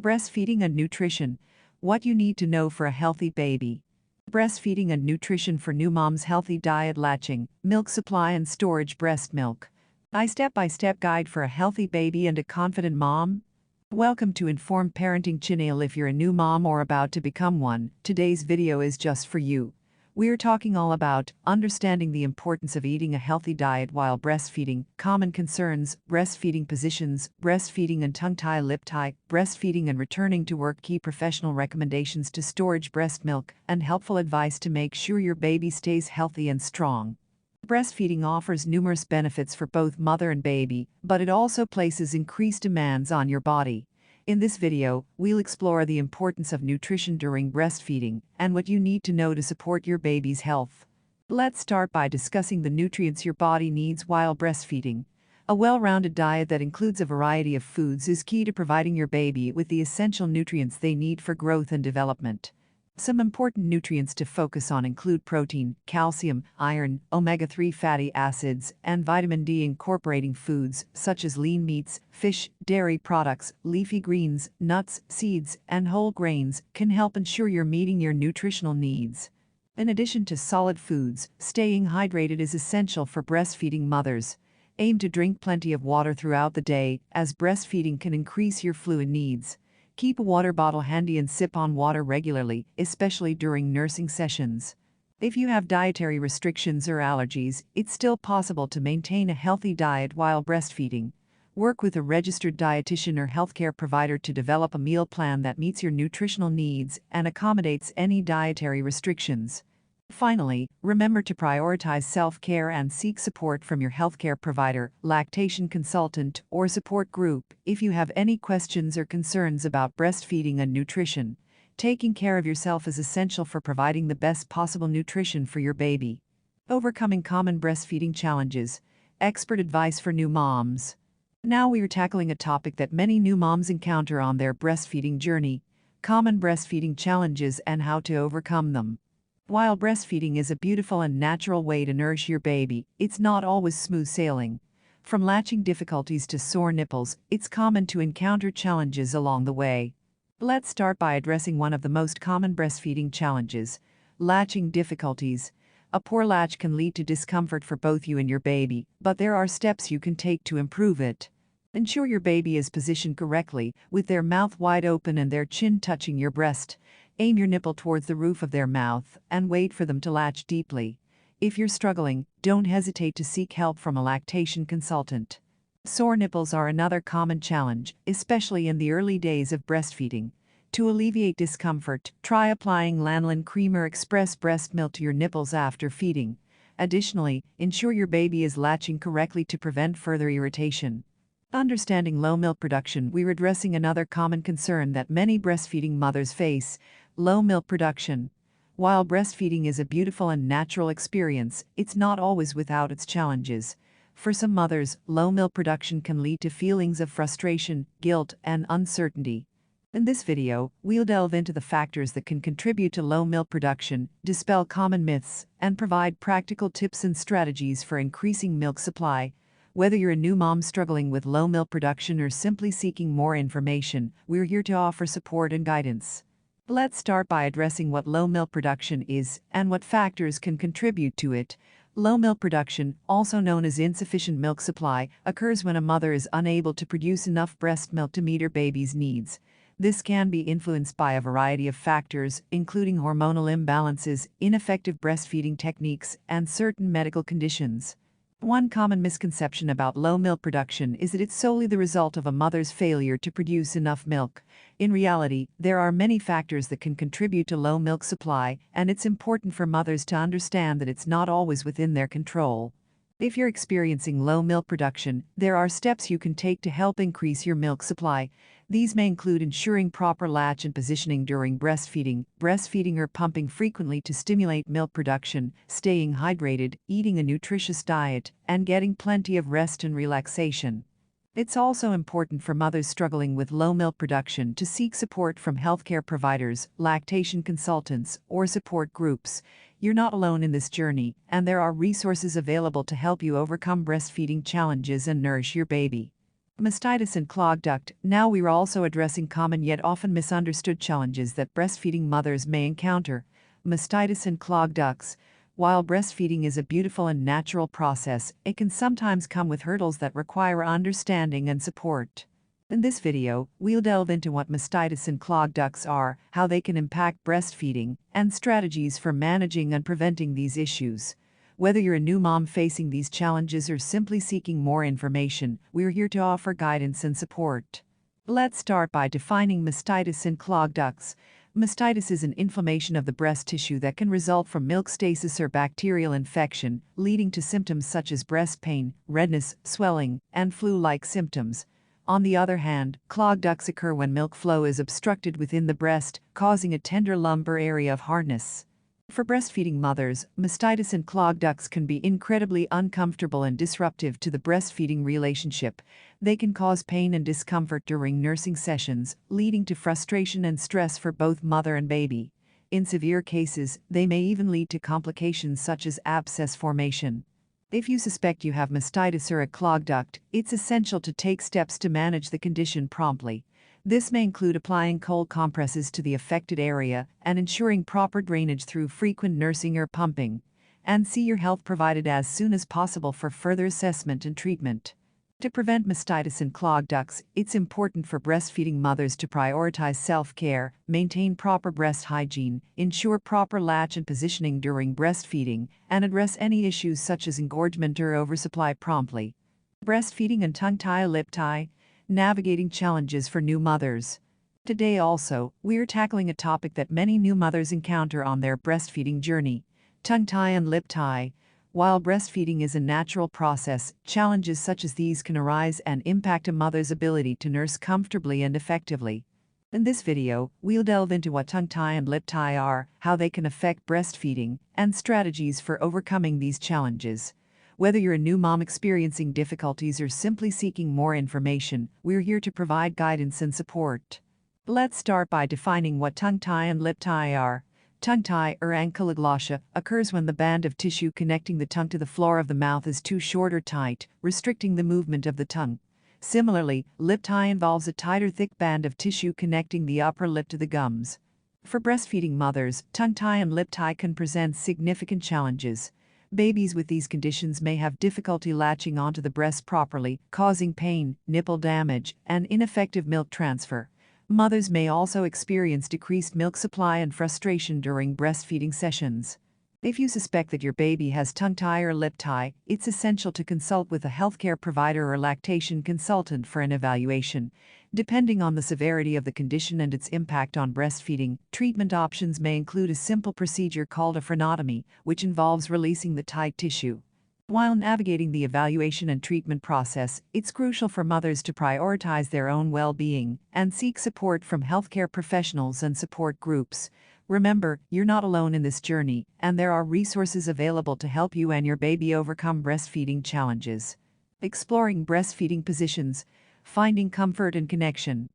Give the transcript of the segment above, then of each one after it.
Breastfeeding and nutrition. What you need to know for a healthy baby. Breastfeeding and nutrition for new moms. Healthy diet. Latching, milk supply and storage. Breast milk. A step-by-step guide for a healthy baby and a confident mom. Welcome to Informed Parenting Channel. If you're a new mom or about to become one, today's video is just for you. We're talking all about understanding the importance of eating a healthy diet while breastfeeding, common concerns, breastfeeding positions, breastfeeding and tongue tie, lip tie, breastfeeding and returning to work, key professional recommendations to storage breast milk, and helpful advice to make sure your baby stays healthy and strong. Breastfeeding offers numerous benefits for both mother and baby, but it also places increased demands on your body. In this video, we'll explore the importance of nutrition during breastfeeding and what you need to know to support your baby's health. Let's start by discussing the nutrients your body needs while breastfeeding. A well-rounded diet that includes a variety of foods is key to providing your baby with the essential nutrients they need for growth and development. Some important nutrients to focus on include protein, calcium, iron, omega-3 fatty acids, and vitamin D. Incorporating foods such as lean meats, fish, dairy products, leafy greens, nuts, seeds, and whole grains can help ensure you're meeting your nutritional needs. In addition to solid foods, staying hydrated is essential for breastfeeding mothers. Aim to drink plenty of water throughout the day, as breastfeeding can increase your fluid needs. Keep a water bottle handy and sip on water regularly, especially during nursing sessions. If you have dietary restrictions or allergies, it's still possible to maintain a healthy diet while breastfeeding. Work with a registered dietitian or healthcare provider to develop a meal plan that meets your nutritional needs and accommodates any dietary restrictions. Finally, remember to prioritize self-care and seek support from your healthcare provider, lactation consultant, or support group if you have any questions or concerns about breastfeeding and nutrition. Taking care of yourself is essential for providing the best possible nutrition for your baby. Overcoming common breastfeeding challenges. Expert advice for new moms. Now we are tackling a topic that many new moms encounter on their breastfeeding journey: common breastfeeding challenges and how to overcome them. While breastfeeding is a beautiful and natural way to nourish your baby, it's not always smooth sailing. From latching difficulties to sore nipples, it's common to encounter challenges along the way. Let's start by addressing one of the most common breastfeeding challenges: latching difficulties. A poor latch can lead to discomfort for both you and your baby, but there are steps you can take to improve it. Ensure your baby is positioned correctly, with their mouth wide open and their chin touching your breast. Aim your nipple towards the roof of their mouth and wait for them to latch deeply. If you're struggling, don't hesitate to seek help from a lactation consultant. Sore nipples are another common challenge, especially in the early days of breastfeeding. To alleviate discomfort, try applying lanolin cream or express breast milk to your nipples after feeding. Additionally, ensure your baby is latching correctly to prevent further irritation. Understanding low milk production. We're addressing another common concern that many breastfeeding mothers face: low milk production. While breastfeeding is a beautiful and natural experience, it's not always without its challenges. For some mothers, low milk production can lead to feelings of frustration, guilt, and uncertainty. In this video, we'll delve into the factors that can contribute to low milk production, dispel common myths, and provide practical tips and strategies for increasing milk supply. Whether you're a new mom struggling with low milk production or simply seeking more information, we're here to offer support and guidance. Let's start by addressing what low milk production is and what factors can contribute to it. Low milk production, also known as insufficient milk supply, occurs when a mother is unable to produce enough breast milk to meet her baby's needs. This can be influenced by a variety of factors, including hormonal imbalances, ineffective breastfeeding techniques, and certain medical conditions. One common misconception about low milk production is that it's solely the result of a mother's failure to produce enough milk. In reality, there are many factors that can contribute to low milk supply, and it's important for mothers to understand that it's not always within their control. If you're experiencing low milk production, there are steps you can take to help increase your milk supply. These may include ensuring proper latch and positioning during breastfeeding or pumping frequently to stimulate milk production, staying hydrated, eating a nutritious diet, and getting plenty of rest and relaxation. It's also important for mothers struggling with low milk production to seek support from healthcare providers, lactation consultants, or support groups. You're not alone in this journey, and there are resources available to help you overcome breastfeeding challenges and nourish your baby. Mastitis and clogged duct. Now we're also addressing common yet often misunderstood challenges that breastfeeding mothers may encounter. Mastitis and clogged ducts. While breastfeeding is a beautiful and natural process, it can sometimes come with hurdles that require understanding and support. In this video, we'll delve into what mastitis and clogged ducts are, how they can impact breastfeeding, and strategies for managing and preventing these issues. Whether you're a new mom facing these challenges or simply seeking more information, we're here to offer guidance and support. Let's start by defining mastitis and clogged ducts. Mastitis is an inflammation of the breast tissue that can result from milk stasis or bacterial infection, leading to symptoms such as breast pain, redness, swelling, and flu-like symptoms. On the other hand, clogged ducts occur when milk flow is obstructed within the breast, causing a tender lump or area of hardness. For breastfeeding mothers, mastitis and clogged ducts can be incredibly uncomfortable and disruptive to the breastfeeding relationship. They can cause pain and discomfort during nursing sessions, leading to frustration and stress for both mother and baby. In severe cases, they may even lead to complications such as abscess formation. If you suspect you have mastitis or a clogged duct, it's essential to take steps to manage the condition promptly. This may include applying cold compresses to the affected area and ensuring proper drainage through frequent nursing or pumping. And see your health provider as soon as possible for further assessment and treatment. To prevent mastitis and clogged ducts, it's important for breastfeeding mothers to prioritize self-care, maintain proper breast hygiene, ensure proper latch and positioning during breastfeeding, and address any issues such as engorgement or oversupply promptly. Breastfeeding and tongue tie, lip tie. Navigating challenges for new mothers. Today also, we're tackling a topic that many new mothers encounter on their breastfeeding journey: tongue tie and lip tie. While breastfeeding is a natural process, challenges such as these can arise and impact a mother's ability to nurse comfortably and effectively. In this video, we'll delve into what tongue tie and lip tie are, how they can affect breastfeeding, and strategies for overcoming these challenges. Whether you're a new mom experiencing difficulties or simply seeking more information, we're here to provide guidance and support. Let's start by defining what tongue tie and lip tie are. Tongue tie, or ankyloglossia, occurs when the band of tissue connecting the tongue to the floor of the mouth is too short or tight, restricting the movement of the tongue. Similarly, lip tie involves a tighter, thick band of tissue connecting the upper lip to the gums. For breastfeeding mothers, tongue tie and lip tie can present significant challenges. Babies with these conditions may have difficulty latching onto the breast properly, causing pain, nipple damage, and ineffective milk transfer. Mothers may also experience decreased milk supply and frustration during breastfeeding sessions. If you suspect that your baby has tongue tie or lip tie, it's essential to consult with a healthcare provider or lactation consultant for an evaluation. Depending on the severity of the condition and its impact on breastfeeding, treatment options may include a simple procedure called a frenotomy, which involves releasing the tight tissue. While navigating the evaluation and treatment process, it's crucial for mothers to prioritize their own well-being and seek support from healthcare professionals and support groups. Remember, you're not alone in this journey, and there are resources available to help you and your baby overcome breastfeeding challenges. Exploring breastfeeding positions, finding comfort and connection.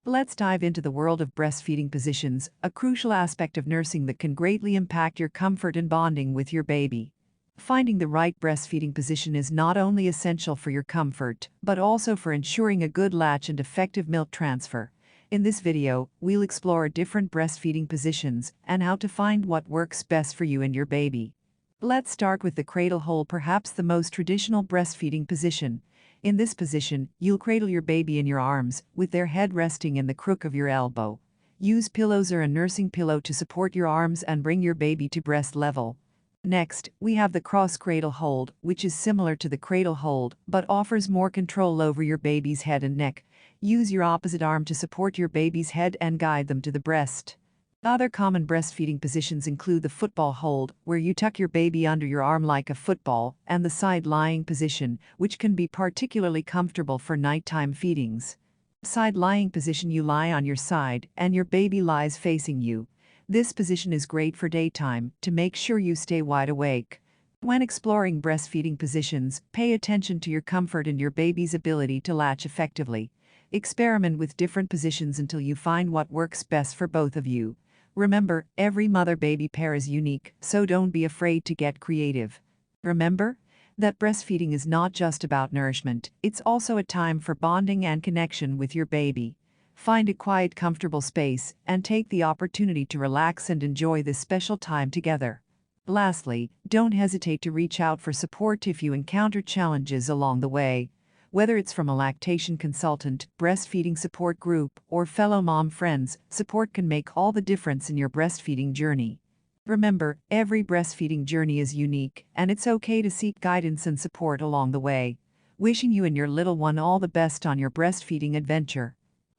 Let's dive into the world of breastfeeding positions, a crucial aspect of nursing that can greatly impact your comfort and bonding with your baby. Finding the right breastfeeding position is not only essential for your comfort, but also for ensuring a good latch and effective milk transfer. In this video, we'll explore different breastfeeding positions and how to find what works best for you and your baby. Let's start with the cradle hold, perhaps the most traditional breastfeeding position. In this position, you'll cradle your baby in your arms, with their head resting in the crook of your elbow. Use pillows or a nursing pillow to support your arms and bring your baby to breast level. Next, we have the cross cradle hold, which is similar to the cradle hold, but offers more control over your baby's head and neck. Use your opposite arm to support your baby's head and guide them to the breast. Other common breastfeeding positions include the football hold, where you tuck your baby under your arm like a football, and the side-lying position, which can be particularly comfortable for nighttime feedings. Side-lying position: you lie on your side, and your baby lies facing you. This position is great for daytime, to make sure you stay wide awake. When exploring breastfeeding positions, pay attention to your comfort and your baby's ability to latch effectively. Experiment with different positions until you find what works best for both of you. Remember, every mother-baby pair is unique, so don't be afraid to get creative. Remember, that breastfeeding is not just about nourishment, it's also a time for bonding and connection with your baby. Find a quiet, comfortable space and take the opportunity to relax and enjoy this special time together. Lastly, don't hesitate to reach out for support if you encounter challenges along the way. Whether it's from a lactation consultant, breastfeeding support group, or fellow mom friends, support can make all the difference in your breastfeeding journey. Remember, every breastfeeding journey is unique, and it's okay to seek guidance and support along the way. Wishing you and your little one all the best on your breastfeeding adventure.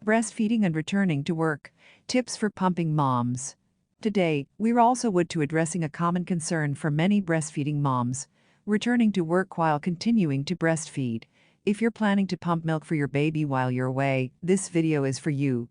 Breastfeeding and returning to work. Tips for pumping moms. Today, we're also to addressing a common concern for many breastfeeding moms: returning to work while continuing to breastfeed. If you're planning to pump milk for your baby while you're away, this video is for you.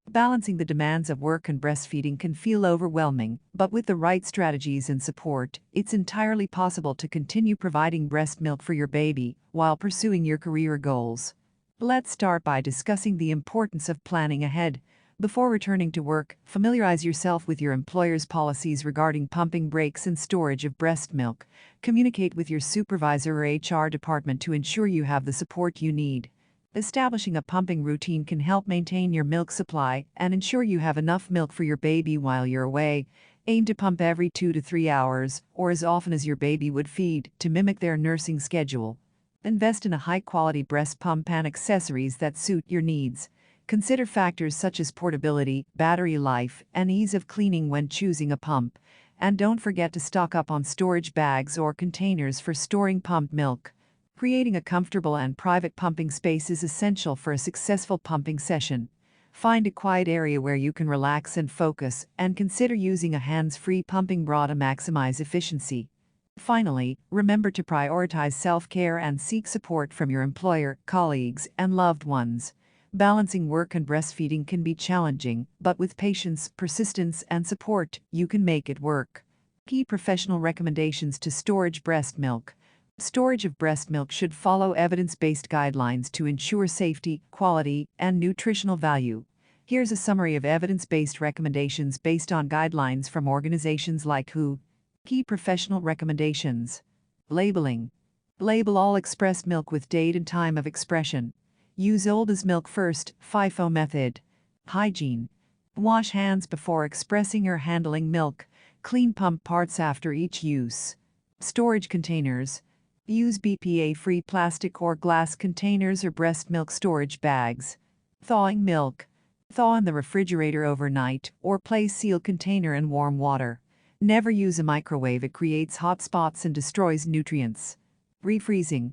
Balancing the demands of work and breastfeeding can feel overwhelming, but with the right strategies and support, it's entirely possible to continue providing breast milk for your baby while pursuing your career goals. Let's start by discussing the importance of planning ahead. Before returning to work, familiarize yourself with your employer's policies regarding pumping breaks and storage of breast milk. Communicate with your supervisor or HR department to ensure you have the support you need. Establishing a pumping routine can help maintain your milk supply and ensure you have enough milk for your baby while you're away. Aim to pump every 2 to 3 hours, or as often as your baby would feed, to mimic their nursing schedule. Invest in a high-quality breast pump and accessories that suit your needs. Consider factors such as portability, battery life, and ease of cleaning when choosing a pump. And don't forget to stock up on storage bags or containers for storing pumped milk. Creating a comfortable and private pumping space is essential for a successful pumping session. Find a quiet area where you can relax and focus, and consider using a hands-free pumping bra to maximize efficiency. Finally, remember to prioritize self-care and seek support from your employer, colleagues, and loved ones. Balancing work and breastfeeding can be challenging, but with patience, persistence, and support, you can make it work. Key professional recommendations to storage breast milk. Storage of breast milk should follow evidence-based guidelines to ensure safety, quality, and nutritional value. Here's a summary of evidence-based recommendations based on guidelines from organizations like WHO. Key professional recommendations. Labeling. Label all expressed milk with date and time of expression. Use old as milk first, FIFO method. Hygiene. Wash hands before expressing or handling milk. Clean pump parts after each use. Storage containers. Use BPA-free plastic or glass containers or breast milk storage bags. Thawing milk. Thaw in the refrigerator overnight or place sealed container in warm water. Never use a microwave, it creates hot spots and destroys nutrients. Refreezing.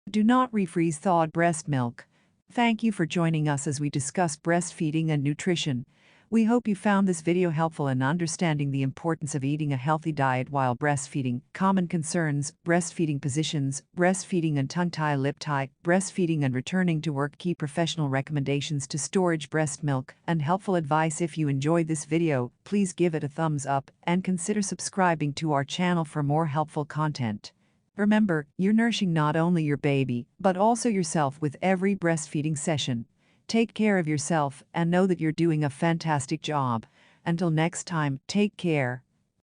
Do not refreeze thawed breast milk. Thank you for joining us as we discuss breastfeeding and nutrition. We hope you found this video helpful in understanding the importance of eating a healthy diet while breastfeeding, common concerns, breastfeeding positions, breastfeeding and tongue-tie lip tie, breastfeeding and returning to work, key professional recommendations to storage breast milk, and helpful advice. If you enjoyed this video, please give it a thumbs up and consider subscribing to our channel for more helpful content. Remember, you're nourishing not only your baby, but also yourself with every breastfeeding session. Take care of yourself and know that you're doing a fantastic job. Until next time, take care.